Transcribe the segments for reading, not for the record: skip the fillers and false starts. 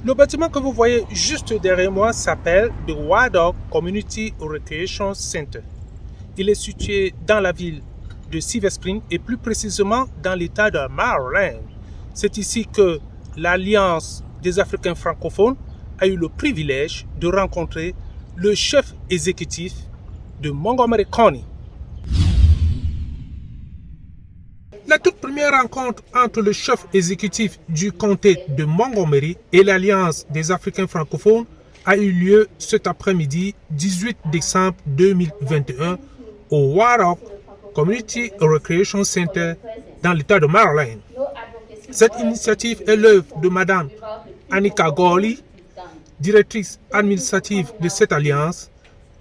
Le bâtiment que vous voyez juste derrière moi s'appelle The Wild Dog Community Recreation Center. Il est situé dans la ville de Silver Spring et plus précisément dans l'État de Maryland. C'est ici que l'Alliance des Africains francophones a eu le privilège de rencontrer le chef exécutif de Montgomery County. La toute première rencontre entre le chef exécutif du comté de Montgomery et l'Alliance des Africains francophones a eu lieu cet après-midi 18 décembre 2021 au Wild Community Recreation Center dans l'État de Maryland. Cette initiative est l'œuvre de Mme Annika Gawley, directrice administrative de cette alliance,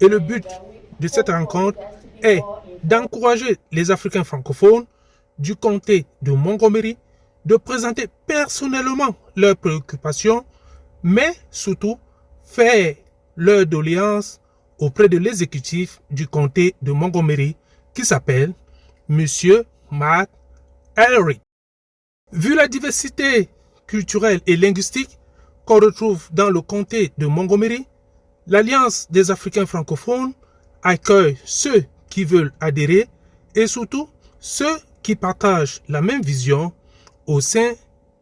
et le but de cette rencontre est d'encourager les Africains francophones du comté de Montgomery de présenter personnellement leurs préoccupations, mais surtout faire leur doléance auprès de l'exécutif du comté de Montgomery qui s'appelle M. Mark Elric. Vu la diversité culturelle et linguistique qu'on retrouve dans le comté de Montgomery, l'Alliance des Africains francophones accueille ceux qui veulent adhérer et surtout ceux qui partagent la même vision au sein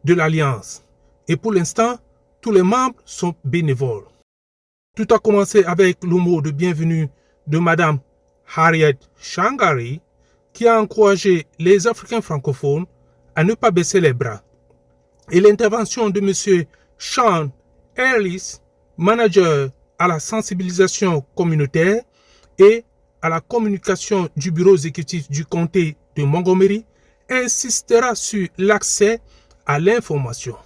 de l'Alliance. Et pour l'instant, tous les membres sont bénévoles. Tout a commencé avec le mot de bienvenue de Mme Harriet Shangari, qui a encouragé les Africains francophones à ne pas baisser les bras. Et l'intervention de M. Sean Ellis, manager à la sensibilisation communautaire et à la communication du bureau exécutif du comté de Montgomery, insistera sur l'accès à l'information.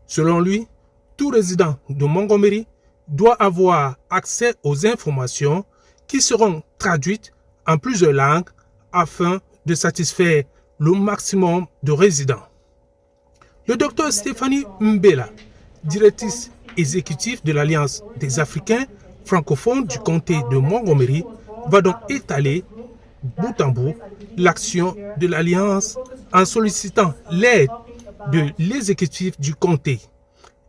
Selon lui, tout résident de Montgomery doit avoir accès aux informations qui seront traduites en plusieurs langues afin de satisfaire le maximum de résidents. Le docteur Stéphanie Mbela, directrice exécutive de l'Alliance des Africains francophones du comté de Montgomery, va donc étaler bout en bout l'action de l'Alliance en sollicitant l'aide de l'exécutif du comté.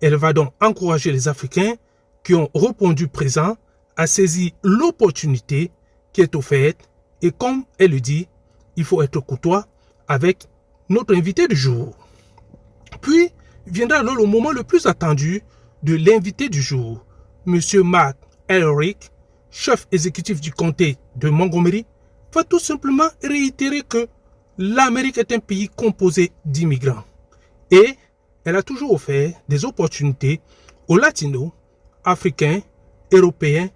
Elle va donc encourager les Africains qui ont répondu présent à saisir l'opportunité qui est offerte et comme elle le dit, il faut être courtois avec notre invité du jour. Puis viendra alors le moment le plus attendu de l'invité du jour, M. Mark Elric, chef exécutif du comté de Montgomery, va tout simplement réitérer que l'Amérique est un pays composé d'immigrants et elle a toujours offert des opportunités aux Latinos, Africains, Européens,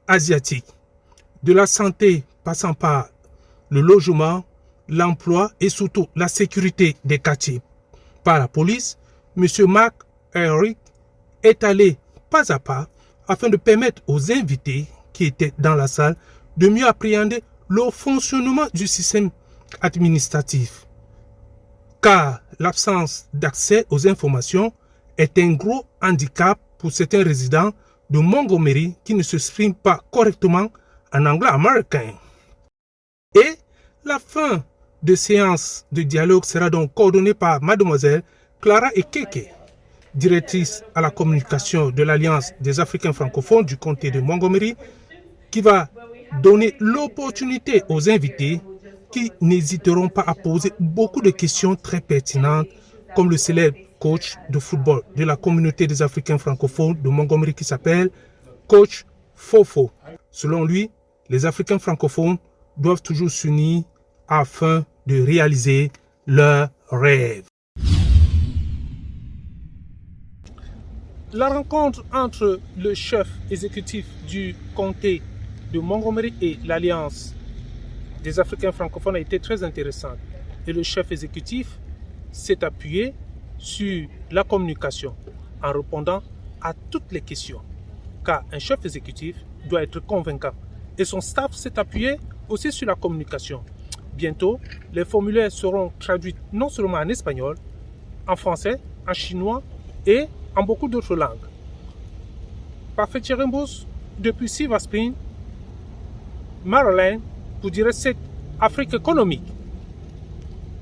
Asiatiques, de la santé passant par le logement, l'emploi et surtout la sécurité des quartiers. Par la police, M. Mark Elric est allé pas à pas afin de permettre aux invités qui étaient dans la salle de mieux appréhender le fonctionnement du système administratif. Car l'absence d'accès aux informations est un gros handicap pour certains résidents de Montgomery qui ne s'expriment pas correctement en anglais américain. Et la fin de séance de dialogue sera donc coordonnée par Mademoiselle Clara Ekeke, directrice à la communication de l'Alliance des Africains francophones du comté de Montgomery, qui va donner l'opportunité aux invités qui n'hésiteront pas à poser beaucoup de questions très pertinentes, comme le célèbre coach de football de la communauté des Africains francophones de Montgomery qui s'appelle Coach Fofo. Selon lui, les Africains francophones doivent toujours s'unir afin de réaliser leurs rêves. La rencontre entre le chef exécutif du comté de Montgomery et l'Alliance des Africains francophones a été très intéressante. Et le chef exécutif s'est appuyé sur la communication en répondant à toutes les questions. Car un chef exécutif doit être convaincant. Et son staff s'est appuyé aussi sur la communication. Bientôt, les formulaires seront traduits non seulement en espagnol, en français, en chinois et en beaucoup d'autres langues. Parfait Chirimbus, depuis Silver Spring, Maryland, pour dire cette Afrique économique.